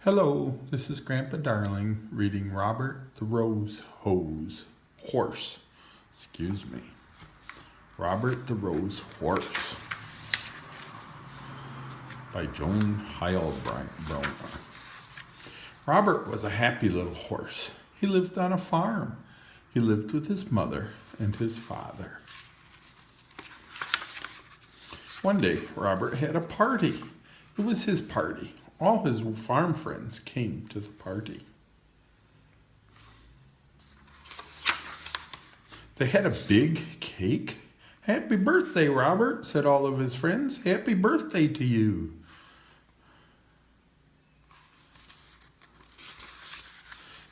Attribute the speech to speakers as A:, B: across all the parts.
A: Hello, this is Grandpa Darling reading Robert the Rose Horse. Excuse me. Robert the Rose Horse by Joan Heilbronner. Robert was a happy little horse. He lived on a farm. He lived with his mother and his father. One day, Robert had a party. It was his party. All his farm friends came to the party. They had a big cake. "Happy birthday, Robert," said all of his friends. "Happy birthday to you."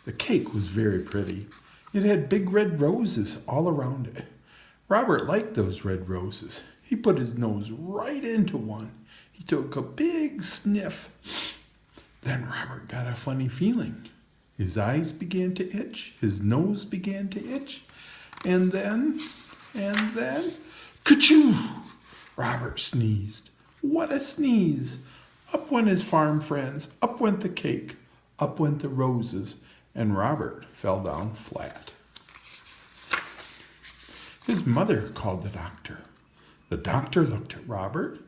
A: The cake was very pretty. It had big red roses all around it. Robert liked those red roses. He put his nose right into one. He took a big sniff. Then Robert got a funny feeling. His eyes began to itch. His nose began to itch. And then, ka-choo! Robert sneezed. What a sneeze! Up went his farm friends. Up went the cake. Up went the roses. And Robert fell down flat. His mother called the doctor. The doctor looked at Robert.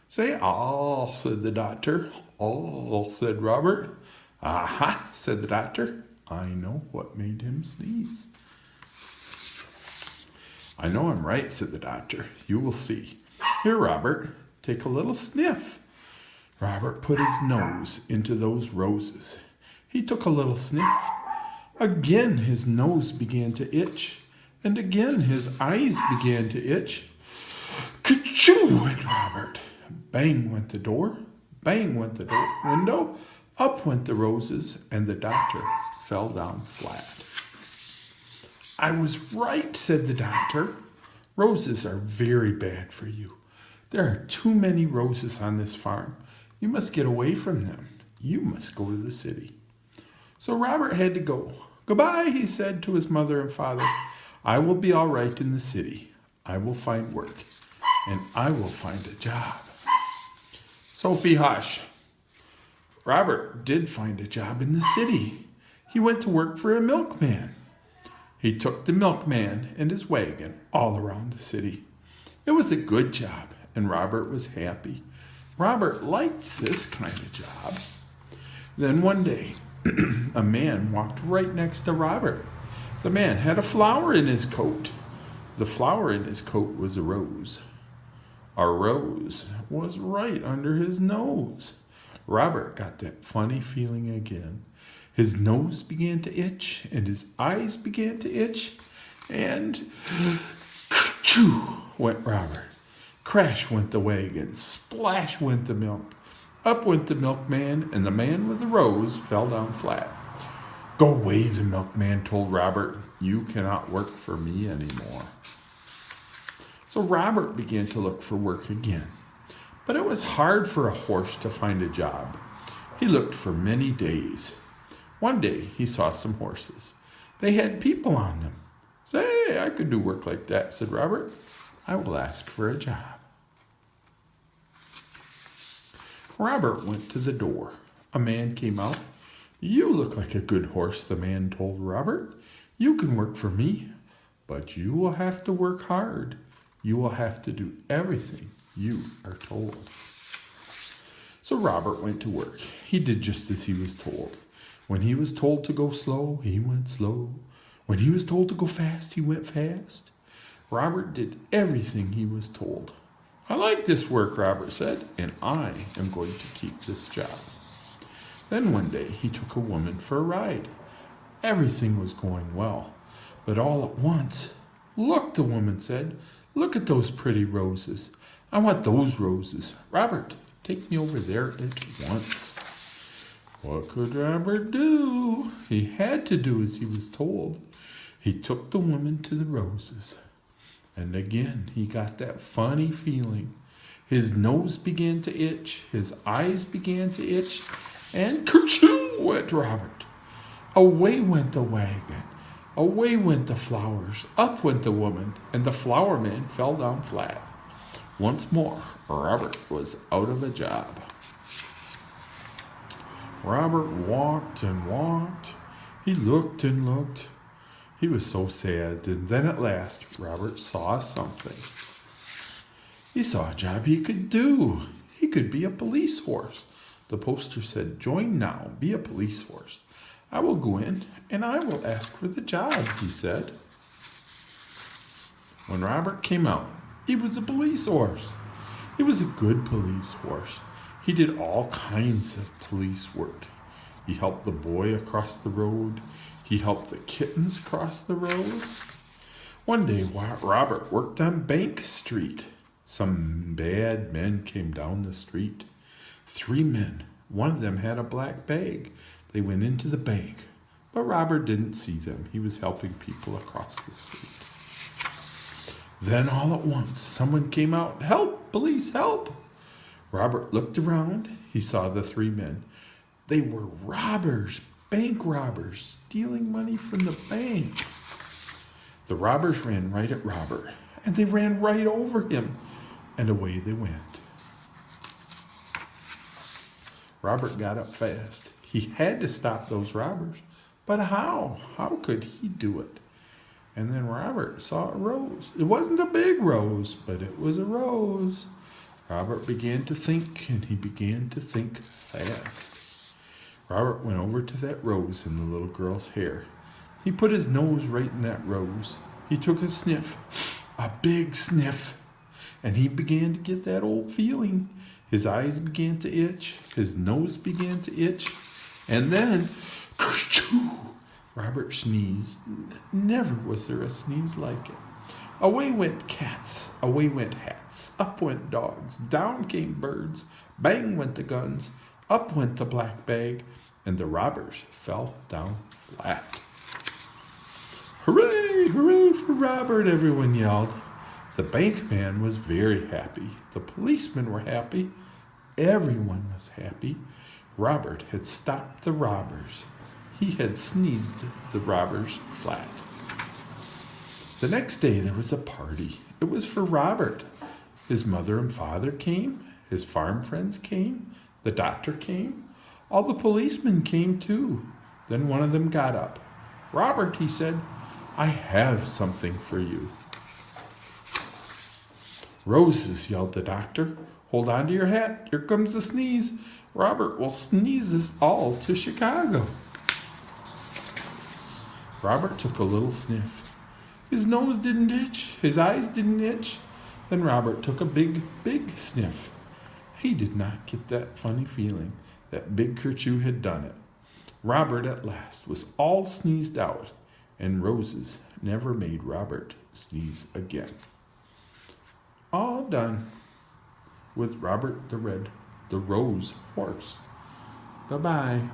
A: "Say all," said the doctor. "All," said Robert. "Aha," said the doctor. "I know what made him sneeze." "I know I'm right," said the doctor. "You will see. Here, Robert, take a little sniff." Robert put his nose into those roses. He took a little sniff. Again his nose began to itch, and again his eyes began to itch. Ka-choo went Robert. Bang went the door. Bang went the window. Up went the roses, and the doctor fell down flat. "I was right," said the doctor. "Roses are very bad for you. There are too many roses on this farm. You must get away from them. You must go to the city." So Robert had to go. "Goodbye," he said to his mother and father. "I will be all right in the city. I will find work, and I will find a job." Sophie, hush. Robert did find a job in the city. He went to work for a milkman. He took the milkman and his wagon all around the city. It was a good job, and Robert was happy. Robert liked this kind of job. Then one day, a man walked right next to Robert. The man had a flower in his coat. The flower in his coat was a rose. A rose was right under his nose. Robert got that funny feeling again. His nose began to itch, and his eyes began to itch, and ka-choo went Robert. Crash went the wagon, splash went the milk. Up went the milkman, and the man with the rose fell down flat. "Go away," the milkman told Robert. "You cannot work for me anymore." So Robert began to look for work again. But it was hard for a horse to find a job. He looked for many days. One day he saw some horses. They had people on them. "Say, I could do work like that," said Robert. "I will ask for a job." Robert went to the door. A man came out. "You look like a good horse," the man told Robert. "You can work for me, but you will have to work hard. You will have to do everything you are told." So Robert went to work. He did just as he was told. When he was told to go slow, he went slow. When he was told to go fast, he went fast. Robert did everything he was told. "I like this work," Robert said, "and I am going to keep this job." Then one day he took a woman for a ride. Everything was going well, but all at once, "Look," the woman said, "look at those pretty roses. I want those roses. Robert, take me over there at once." What could Robert do? He had to do as he was told. He took the woman to the roses. And again, he got that funny feeling. His nose began to itch. His eyes began to itch. And ka-choo went Robert. Away went the wagon. Away went the flowers. Up went the woman. And the flower man fell down flat. Once more, Robert was out of a job. Robert walked and walked. He looked and looked. He was so sad, and then at last Robert saw something. He saw a job he could do. He could be a police horse. The poster said, "Join now, be a police horse." "I will go in and I will ask for the job," he said. When Robert came out, he was a police horse. He was a good police horse. He did all kinds of police work. He helped the boy across the road. He helped the kittens cross the road. One day, Robert worked on Bank Street. Some bad men came down the street. 3 men. One of them had a black bag. They went into the bank, but Robert didn't see them. He was helping people across the street. Then all at once, someone came out. "Help! Police, help!" Robert looked around. He saw the 3 men. They were robbers, bank robbers, stealing money from the bank. The robbers ran right at Robert, and they ran right over him, and away they went. Robert got up fast. He had to stop those robbers, but how? How could he do it? And then Robert saw a rose. It wasn't a big rose, but it was a rose. Robert began to think, and he began to think fast. Robert went over to that rose in the little girl's hair. He put his nose right in that rose. He took a sniff, a big sniff, and he began to get that old feeling. His eyes began to itch. His nose began to itch. And then, kerchoo! Robert sneezed. Never was there a sneeze like it. Away went cats, away went hats, up went dogs, down came birds, bang went the guns, up went the black bag, and the robbers fell down flat. "Hooray, hooray for Robert," everyone yelled. The bank man was very happy. The policemen were happy. Everyone was happy. Robert had stopped the robbers. He had sneezed the robbers flat. The next day there was a party. It was for Robert. His mother and father came. His farm friends came. The doctor came. All the policemen came too. Then one of them got up. "Robert," he said, "I have something for you." "Roses," yelled the doctor. "Hold on to your hat. Here comes the sneeze. Robert will sneeze us all to Chicago." Robert took a little sniff. His nose didn't itch. His eyes didn't itch. Then Robert took a big, big sniff. He did not get that funny feeling. That big kerchoo had done it. Robert at last was all sneezed out, and roses never made Robert sneeze again. All done with Robert the Rose horse. Bye-bye.